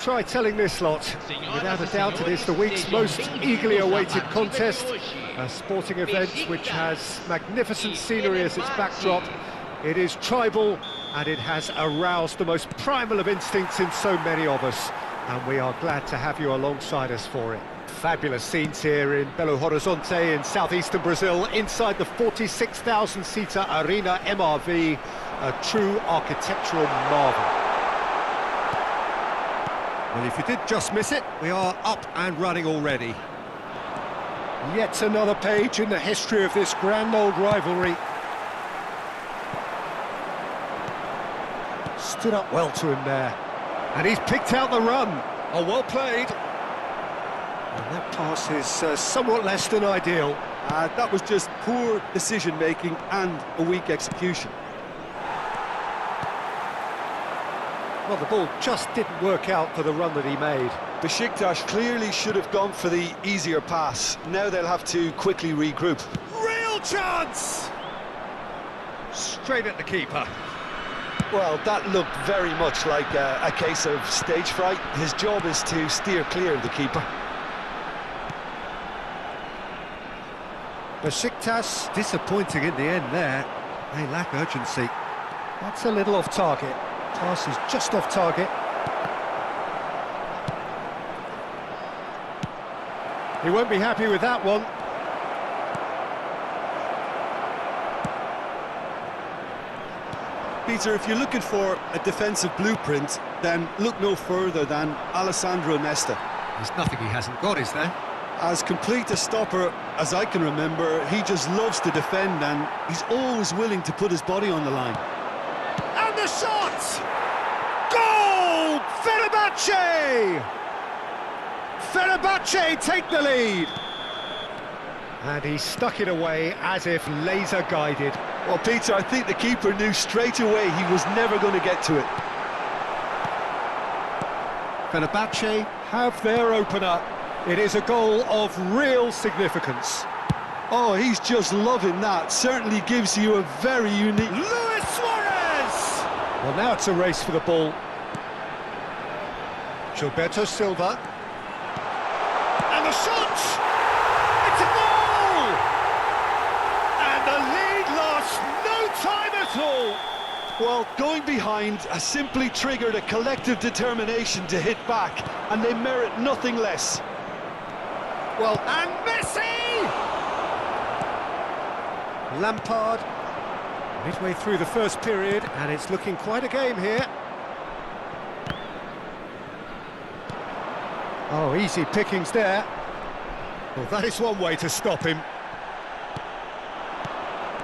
Try telling this lot. Without a doubt, it is the week's most eagerly awaited contest, a sporting event which has magnificent scenery as its backdrop. It is tribal, and it has aroused the most primal of instincts in so many of us, and we are glad to have you alongside us for it. Fabulous scenes here in Belo Horizonte in southeastern Brazil, inside the 46,000-seater Arena MRV, a true architectural marvel. Well, if you did just miss it, we are up and running already. Yet another page in the history of this grand old rivalry. Stood up well to him there. And he's picked out the run. Oh, well played. And that pass is somewhat less than ideal. That was just poor decision-making and a weak execution. Well, the ball just didn't work out for the run that he made. Beşiktaş clearly should have gone for the easier pass. Now they'll have to quickly regroup. Real chance! Straight at the keeper. Well, that looked very much like a case of stage fright. His job is to steer clear of the keeper. Beşiktaş disappointing in the end there. They lack urgency. That's a little off target. Pass is just off target. He won't be happy with that one. Peter, if you're looking for a defensive blueprint, then look no further than Alessandro Nesta. There's nothing he hasn't got, is there? As complete a stopper as I can remember, he just loves to defend and he's always willing to put his body on the line. And the shot! Goal! Fenerbahçe! Fenerbahçe take the lead! And he stuck it away as if laser-guided. Well, Peter, I think the keeper knew straight away he was never going to get to it. Fenerbahçe have their opener. It is a goal of real significance. Oh, he's just loving that. Certainly gives you a very unique... Luis Suarez! Well, now it's a race for the ball. Gilberto Silva. And the shot! It's a goal! And the lead lost no time at all. Well, going behind has simply triggered a collective determination to hit back, and they merit nothing less. Well, and Messi! Lampard, midway through the first period, and it's looking quite a game here. Oh, easy pickings there. Well, that is one way to stop him.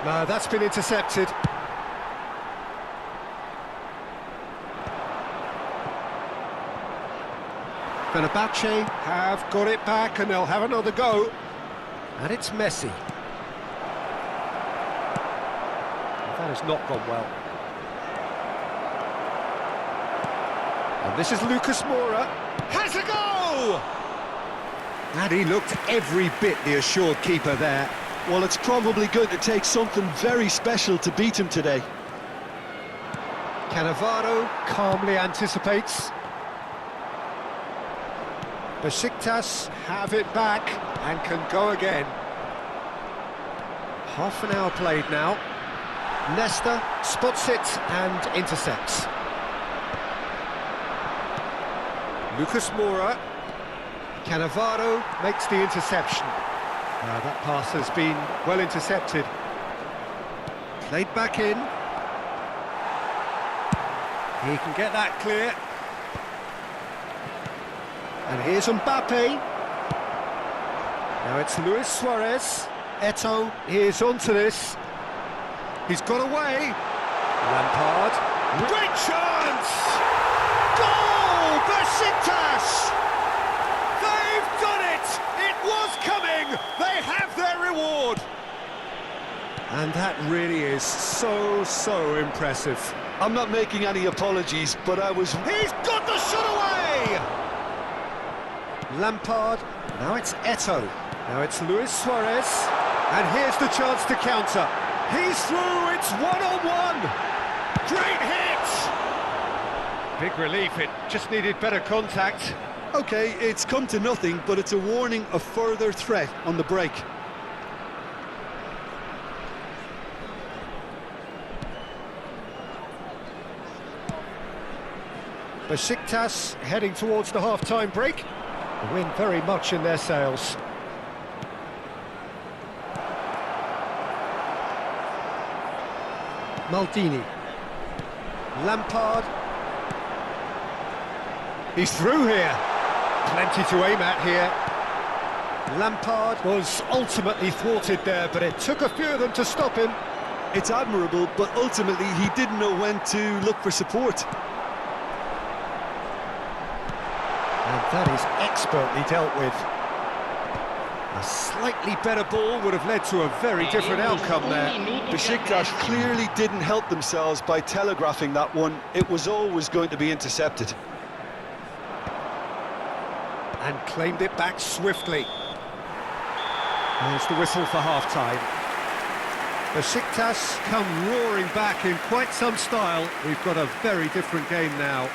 No, that's been intercepted. Fenerbahçe have got it back and they'll have another go. And it's Messi. That has not gone well. And this is Lucas Moura. Has a go! And he looked every bit the assured keeper there. Well, it's probably going to take something very special to beat him today. Cannavaro calmly anticipates. Beşiktaş have it back and can go again. Half an hour played now. Nesta spots it and intercepts. Lucas Moura. Cannavaro makes the interception. That pass has been well intercepted. Played back in. He can get that clear. And here's Mbappe. Now it's Luis Suarez. Eto'o is onto this. He's got away. Lampard. Great chance! Goal! Beşiktaş! They've done it! It was coming! They have their reward! And that really is so impressive. I'm not making any apologies, but I was... He's got the shot away! Lampard, now it's Eto'o, now it's Luis Suarez, and here's the chance to counter. He's through, it's one-on-one! Great hit! Big relief, it just needed better contact. OK, it's come to nothing, but it's a warning of further threat on the break. Beşiktaş heading towards the half-time break. The wind very much in their sails. Maldini. Lampard. He's through here. Plenty to aim at here. Lampard was ultimately thwarted there, but it took a few of them to stop him. It's admirable, but ultimately he didn't know when to look for support. And that is expertly dealt with. A slightly better ball would have led to a very different outcome there. Beşiktaş clearly didn't help themselves by telegraphing that one. It was always going to be intercepted. And claimed it back swiftly. There's the whistle for half-time. Beşiktaş come roaring back in quite some style. We've got a very different game now.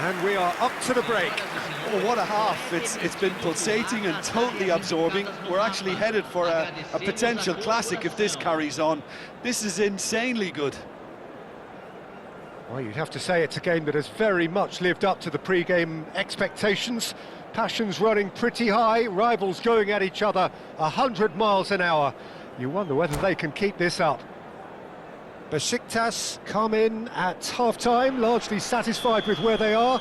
And we are up to the break. Oh, what a half. It's been pulsating and totally absorbing. We're actually headed for a potential classic if this carries on. This is insanely good. Well, you'd have to say it's a game that has very much lived up to the pre-game expectations. Passions running pretty high, rivals going at each other 100 miles an hour. You wonder whether they can keep this up. Beşiktaş come in at half-time, largely satisfied with where they are.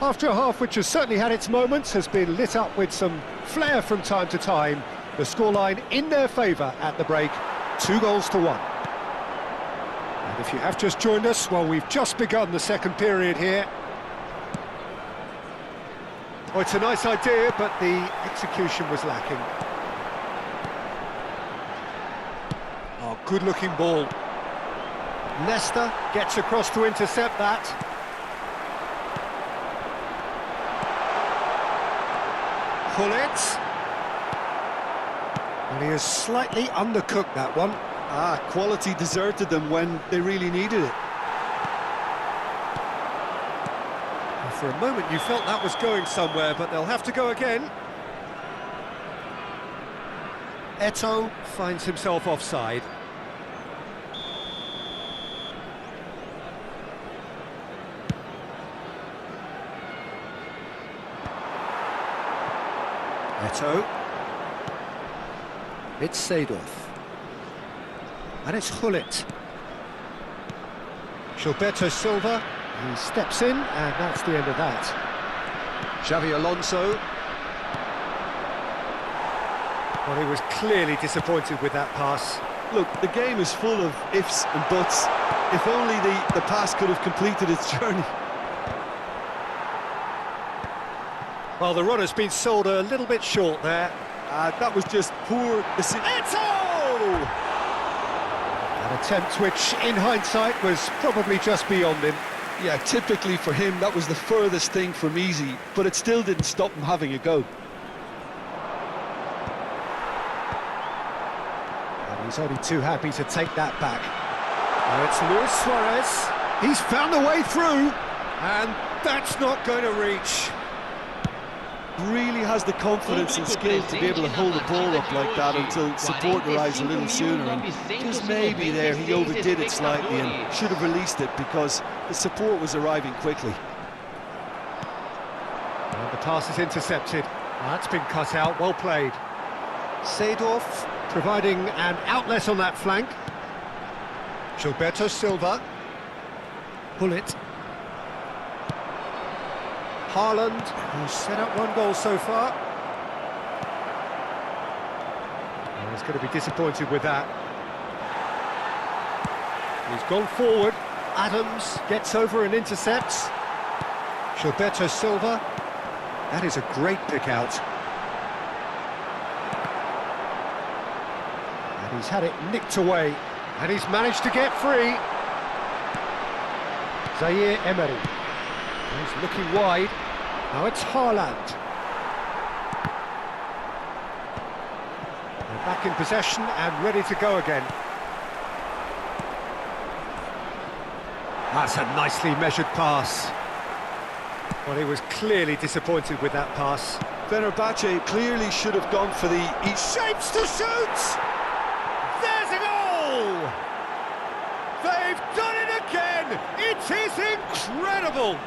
After a half which has certainly had its moments, has been lit up with some flair from time to time. The scoreline in their favour at the break, 2-1. And if you have just joined us, well, we've just begun the second period here. Oh, it's a nice idea, but the execution was lacking. Oh, good-looking ball. Nesta gets across to intercept that. Gullit. And he has slightly undercooked that one. Quality deserted them when they really needed it. And for a moment you felt that was going somewhere, but they'll have to go again. Eto'o finds himself offside. Eto'o. It's Seedorf. And it's Gullit. Gilberto Silva, he steps in, and that's the end of that. Xavi Alonso. Well, he was clearly disappointed with that pass. Look, the game is full of ifs and buts. If only the pass could have completed its journey. Well, the runner's been sold a little bit short there. That was just poor decision. Eto'o! An attempt which, in hindsight, was probably just beyond him. Yeah, typically for him, that was the furthest thing from easy, but it still didn't stop him having a go. And he's only too happy to take that back. Now it's Luis Suarez. He's found a way through, and that's not going to reach. Really has the confidence and skill to be able to hold the ball up like that until support arrives a little sooner, and just maybe there he overdid it slightly and should have released it because the support was arriving quickly. And the pass is intercepted. That's been cut out, well played. Seedorf providing an outlet on that flank. Gilberto Silva. Gullit. Haaland, who's set up one goal so far. And he's going to be disappointed with that. He's gone forward. Adams gets over and intercepts. Gilberto Silva. That is a great pick out. And he's had it nicked away. And he's managed to get free. Zaire Emery. He's looking wide. Now it's Haaland. They're back in possession and ready to go again. That's a nicely measured pass. Well, he was clearly disappointed with that pass. Fenerbahçe clearly should have gone for the... He shapes to shoot! There's a goal! They've done it again! It is incredible!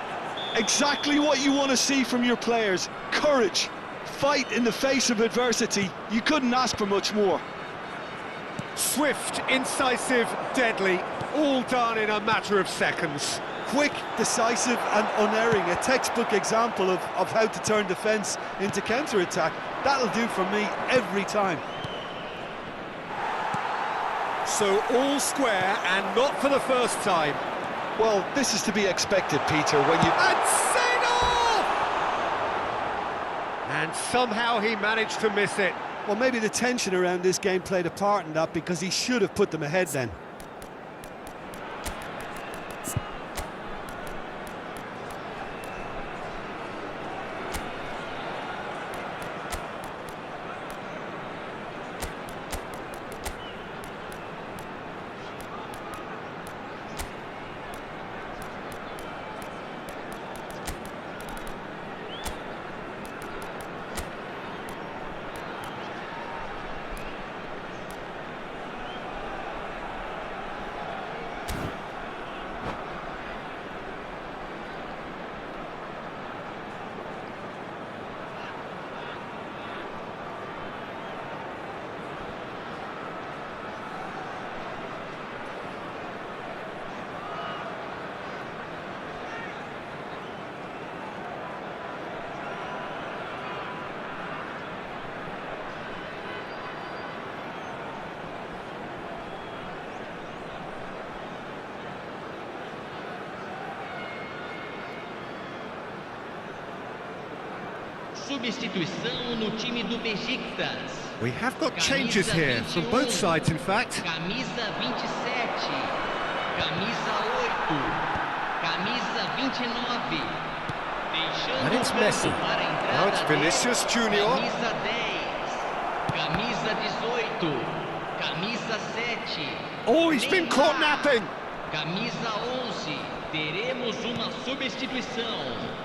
Exactly what you want to see from your players. Courage, fight in the face of adversity. You couldn't ask for much more. Swift, incisive, deadly, all done in a matter of seconds. Quick, decisive and unerring. A textbook example of how to turn defence into counter-attack. That'll do for me every time. So all square and not for the first time. Well, this is to be expected, Peter, when you... And sent off! And somehow he managed to miss it. Well, maybe the tension around this game played a part in that, because he should have put them ahead then. Substituição no time do Beşiktaş. We have got changes here, from both sides in fact. Camisa 27, camisa 8, camisa 29. And it's Messi. Now it's Vinicius Junior. Camisa 10, camisa 18, camisa 7. Oh, he's been caught napping. Camisa 11. Teremos uma substituição.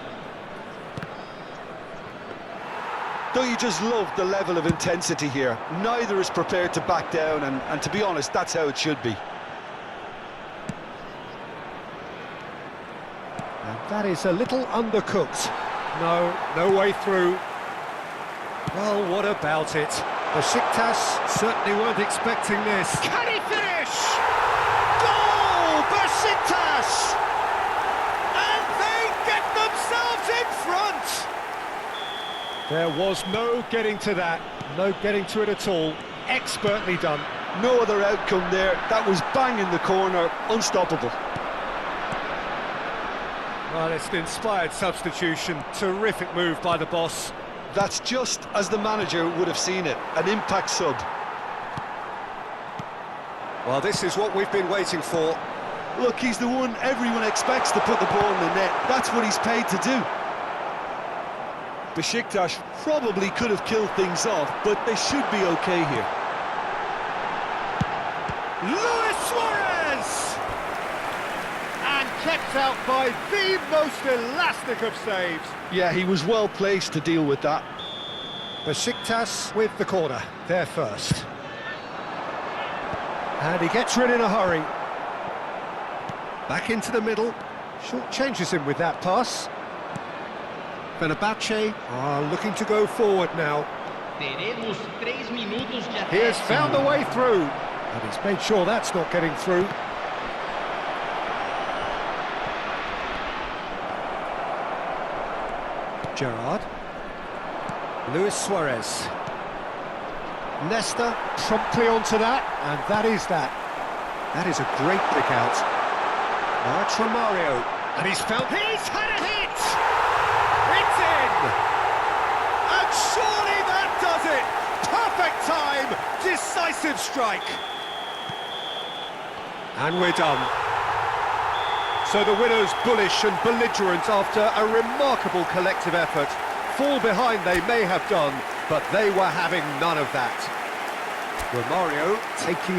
Don't you just love the level of intensity here? Neither is prepared to back down, and to be honest, that's how it should be. And that is a little undercooked. No way through. Well, what about it? Beşiktaş certainly weren't expecting this. Can he finish? Goal! Beşiktaş! And they get themselves in front! There was no getting to that, no getting to it at all. Expertly done. No other outcome there. That was bang in the corner, unstoppable. Well, it's an inspired substitution. Terrific move by the boss. That's just as the manager would have seen it, an impact sub. Well, this is what we've been waiting for. Look, he's the one everyone expects to put the ball in the net. That's what he's paid to do. Beşiktaş probably could have killed things off, but they should be okay here. Luis Suarez! And kept out by the most elastic of saves. Yeah, he was well placed to deal with that. Beşiktaş with the corner, there first. And he gets rid in a hurry. Back into the middle. Short changes him with that pass. Fenerbahçe are looking to go forward now. Teremos 3 minutos de He has acréscimo. found a way through, and he's made sure that's not getting through. Gerrard. Luis Suarez. Nesta promptly onto that, and that is that. That is a great pick out. Now it's Romario, and he's found... He's had a hit! It's in! And surely that does it! Perfect time! Decisive strike! And we're done. So the winners bullish and belligerent after a remarkable collective effort. Fall behind they may have done, but they were having none of that. Romario taking it.